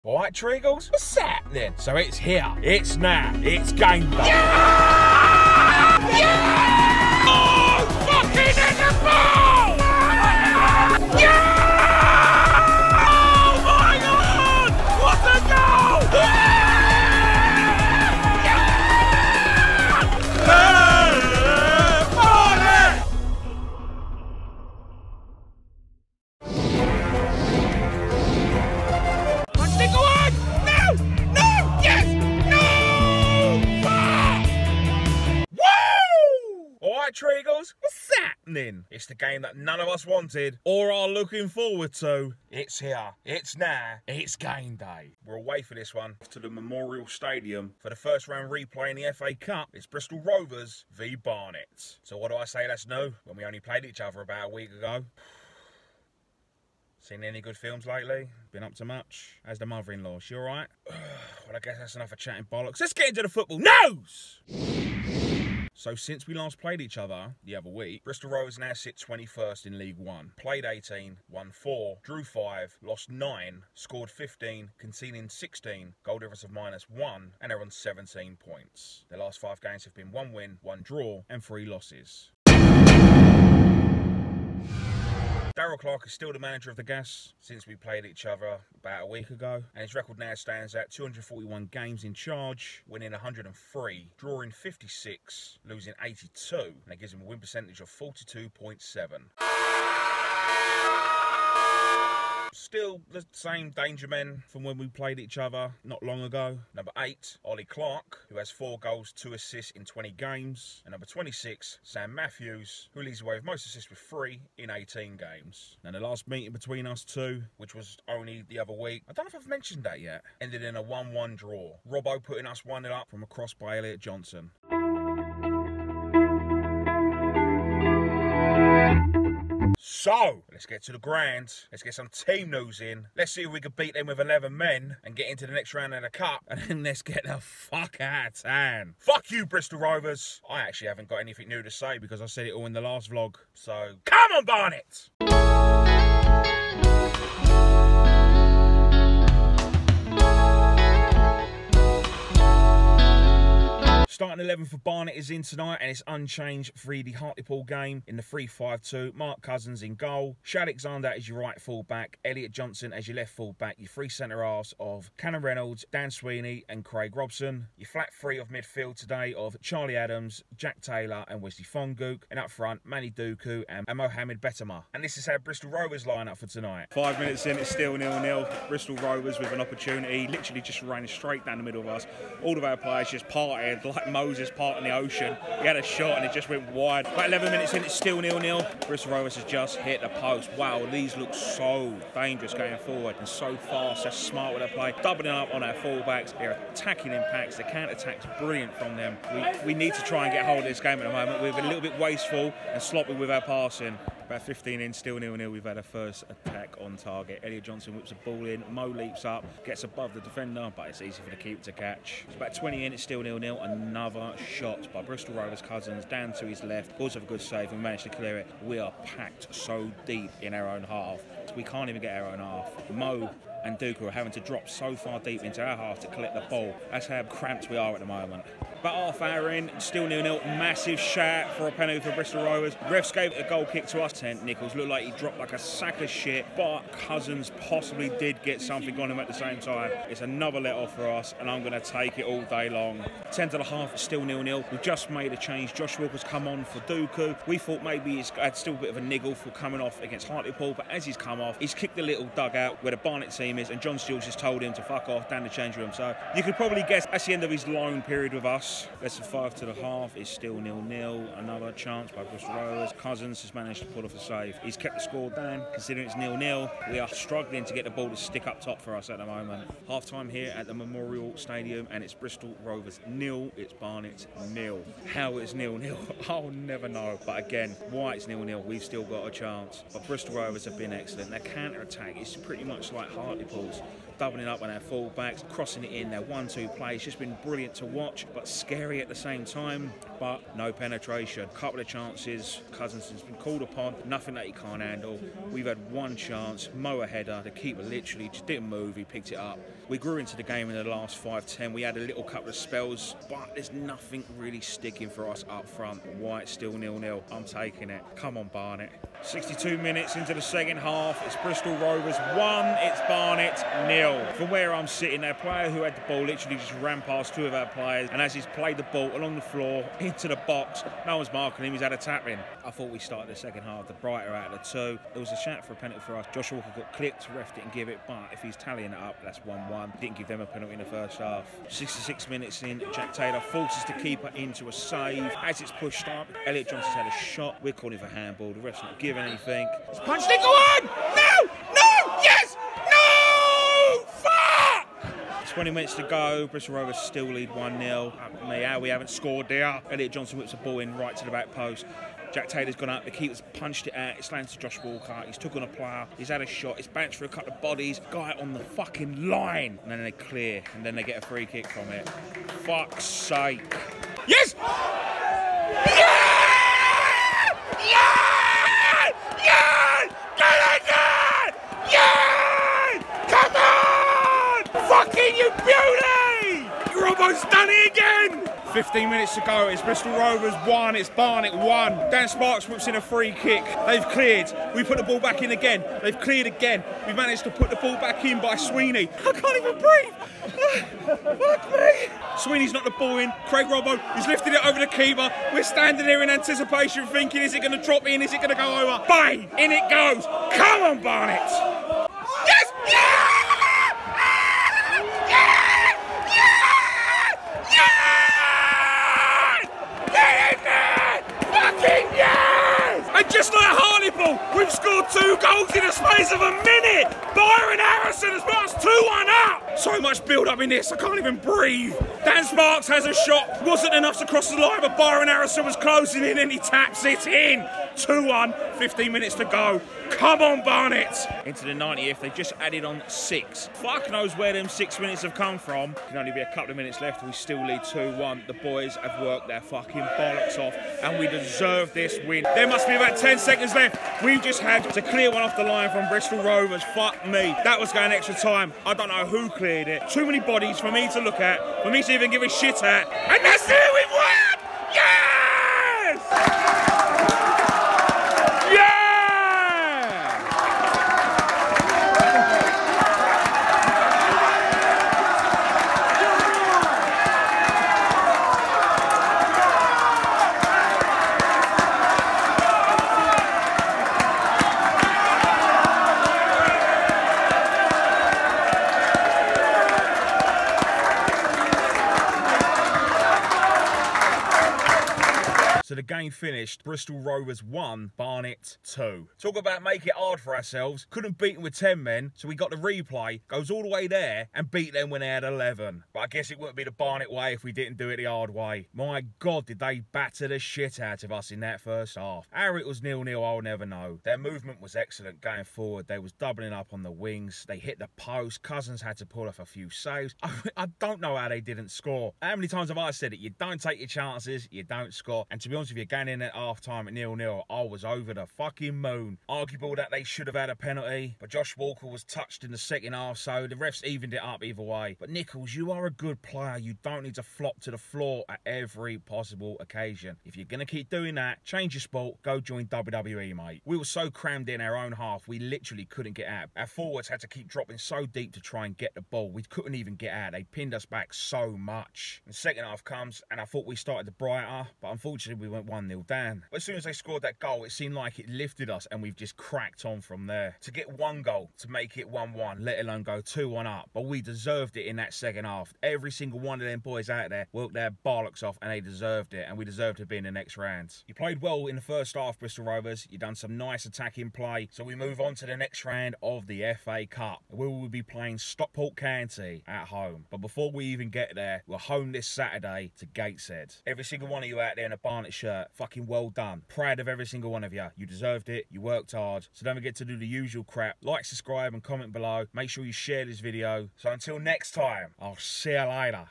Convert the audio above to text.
All right, Treagles, what's happening? So it's here, it's now, it's game day. Yeah! Yeah! Oh, fucking in the ball! Yeah! Oh my God! What a goal! Treagles, what's happening? It's the game that none of us wanted or are looking forward to. It's here, it's now, it's game day. We're away for this one to the Memorial Stadium for the first round replay in the FA Cup. It's Bristol Rovers v Barnet. So what do I say that's new when we only played each other about a week ago? Seen any good films lately? Been up to much? How's the mother-in-law? She alright? Well, I guess that's enough of chatting bollocks. Let's get into the football news! So since we last played each other the other week, Bristol Rovers now sit 21st in League One. Played 18, won 4, drew 5, lost 9, scored 15, conceding 16, goal difference of -1, and they're on 17 points. Their last 5 games have been 1 win, 1 draw, and 3 losses. Darryl Clark is still the manager of the Gas since we played each other about a week ago, and his record now stands at 241 games in charge, winning 103, drawing 56, losing 82, and that gives him a win percentage of 42.7. Still the same danger men from when we played each other not long ago. Number 8, Ollie Clark, who has 4 goals, 2 assists in 20 games. And number 26, Sam Matthews, who leads away with most assists with 3 in 18 games. Now the last meeting between us two, which was only the other week, I don't know if I've mentioned that yet, ended in a 1-1 draw. Robbo putting us 1-0 up from a cross by Elliot Johnson. So, let's get to the ground. Let's get some team news in. Let's see if we can beat them with 11 men and get into the next round of the Cup. And then let's get the fuck out of town. Fuck you, Bristol Rovers. I actually haven't got anything new to say because I said it all in the last vlog. So, come on, Barnet! Starting 11 for Barnet is in tonight, and it's unchanged for the Hartlepool game in the 3-5-2. Mark Cousins in goal. Shad Alexander as your right full-back. Elliot Johnson as your left full-back. Your 3 centre-halves of Cannon Reynolds, Dan Sweeney and Craig Robson. Your flat 3 of midfield today of Charlie Adams, Jack Taylor and Wesley Fongook. And up front, Manny Duku and Mohamed Betama. And this is how Bristol Rovers line up for tonight. 5 minutes in, it's still 0-0. Bristol Rovers with an opportunity. Literally just ran straight down the middle of us. All of our players just parted like Moses part in the ocean. He had a shot and it just went wide. About 11 minutes in, it's still 0-0. Bristol Rovers has just hit the post. Wow, these look so dangerous going forward and so fast. They're smart with their play. Doubling up on our fullbacks. They're attacking impacts. The counter-attack's brilliant from them. We need to try and get hold of this game at the moment. We've been a little bit wasteful and sloppy with our passing. About 15 in, still 0-0. We've had a first attack on target. Elliot Johnson whips a ball in. Mo leaps up, gets above the defender, but it's easy for the keeper to catch. It's about 20 in, it's still 0-0. Another shot by Bristol Rovers Cousins down to his left. Cause of a good save and managed to clear it. We are packed so deep in our own half. We can't even get our own half. Mo and Duka are having to drop so far deep into our half to collect the ball. That's how cramped we are at the moment. About half hour in, still 0-0. Massive shout for a penalty for Bristol Rovers. Refs gave it a goal kick to us. Nichols looked like he dropped like a sack of shit, but Cousins possibly did get something on him at the same time. It's another let off for us, and I'm going to take it all day long. 10 to the half, it's still 0-0. We've just made a change. Josh Walker's come on for Duku. We thought maybe he's had still a bit of a niggle for coming off against Hartlepool, but as he's come off, he's kicked the little dugout where the Barnet team is, and John Steele's just told him to fuck off down the change room. So you could probably guess that's the end of his loan period with us. Less than 5 to the half, it's still 0-0. Another chance by Bristol Rovers. Cousins has managed to pull off a save. He's kept the score down, considering it's 0-0. We are struggling to get the ball to stick up top for us at the moment. Half time here at the Memorial Stadium, and it's Bristol Rovers 0, it's Barnet 0. How it's 0-0, I'll never know. But again, why it's 0-0, we've still got a chance. But Bristol Rovers have been excellent. Their counter attack is pretty much like Hartlepool's. doubling up on our full-backs, crossing it in, their 1-2 play. It's just been brilliant to watch, but scary at the same time, but no penetration. Couple of chances, Cousins has been called upon, nothing that he can't handle. We've had one chance, Moa header, the keeper literally just didn't move, he picked it up. We grew into the game in the last 5-10. We had a little couple of spells, but there's nothing really sticking for us up front. Why it's still 0-0. I'm taking it. Come on, Barnet. 62 minutes into the second half. It's Bristol Rovers 1, it's Barnet 0. From where I'm sitting, their player who had the ball literally just ran past two of our players, and as he's played the ball along the floor into the box, no one's marking him, he's had a tap in. I thought we started the second half the brighter out of the two. There was a shout for a penalty for us. Josh Walker got clipped, ref didn't give it, but if he's tallying it up, that's 1-1. Didn't give them a penalty in the first half. 66 minutes in, Jack Taylor forces the keeper into a save. As it's pushed up, Elliot Johnson's had a shot. We're calling for handball. The ref's not giving anything. It's punched it, go on! No! No! Yes! No! Fuck! 20 minutes to go. Bristol Rovers still lead 1-0. Me, how we haven't scored there. Elliot Johnson whips a ball in right to the back post. Jack Taylor's gone up, the keeper's punched it out, it's landed to Josh Walker, he's took on a player, he's had a shot, it's bounced for a couple of bodies, guy on the fucking line, and then they clear, and then they get a free kick from it. Fuck's sake. Yes! Yeah! Yeah! Yeah! Get in there! Yeah! Come on! Fucking you beauty! You're almost done it again! 15 minutes to go, it's Bristol Rovers 1, it's Barnet 1. Dan Sparks whips in a free kick. They've cleared. We put the ball back in again. They've cleared again. We've managed to put the ball back in by Sweeney. I can't even breathe. Fuck me. Sweeney's knocked the ball in. Craig Robbo has lifted it over the keeper. We're standing there in anticipation thinking, is it going to drop in? Is it going to go over? Bang! In it goes. Come on, Barnet. Yes! Yeah! And just like Hartlepool, we've scored 2 goals in the space of a minute. Byron Harrison has put us 2-1 up. So much build-up in this, I can't even breathe. Dan Sparks has a shot. Wasn't enough to cross the line, but Byron Harrison was closing in and he taps it in. 2-1, 15 minutes to go. Come on, Barnet. Into the 90th, they just added on 6. Fuck knows where them 6 minutes have come from. Can only be a couple of minutes left. We still lead 2-1. The boys have worked their fucking bollocks off, and we deserve this win. There must be about 10 seconds left. We've just had to clear one off the line from Bristol Rovers. Fuck me. That was going extra time. I don't know who cleared it. Too many bodies for me to look at, for me to even give a shit at. And that's it, we've won! Yes! So the game finished, Bristol Rovers 1, Barnet 2. Talk about make it hard for ourselves. Couldn't beat them with 10 men, so we got the replay, goes all the way there, and beat them when they had 11. But I guess it wouldn't be the Barnet way if we didn't do it the hard way. My God, did they batter the shit out of us in that first half. How it was 0-0, I'll never know. Their movement was excellent going forward. They was doubling up on the wings. They hit the post. Cousins had to pull off a few saves. I don't know how they didn't score. How many times have I said it? You don't take your chances, you don't score. And to be honest with you, going in at half-time at 0-0, I was over the fucking moon. Arguable that they should have had a penalty, but Josh Walker was touched in the second half, so the refs evened it up either way. But Nichols, you are a good player. You don't need to flop to the floor at every possible occasion. If you're going to keep doing that, change your sport, go join WWE, mate. We were so crammed in our own half, we literally couldn't get out. Our forwards had to keep dropping so deep to try and get the ball. We couldn't even get out. They pinned us back so much. The second half comes, and I thought we started to brighter, but unfortunately we went 1-0 down. But as soon as they scored that goal, it seemed like it lifted us, and we've just cracked on from there. To get 1 goal, to make it 1-1, let alone go 2-1 up. But we deserved it in that second half. Every single one of them boys out there worked their bollocks off, and they deserved it, and we deserved to be in the next round. You played well in the first half, Bristol Rovers. You done some nice attacking play. So we move on to the next round of the FA Cup. We will be playing Stockport County at home. But before we even get there, we're home this Saturday to Gateshead. Every single one of you out there in a Barnet shirt shirt. Fucking well done. Proud of every single one of you. You deserved it. You worked hard. So don't forget to do the usual crap. Like, subscribe and comment below. Make sure you share this video. So until next time, I'll see you later.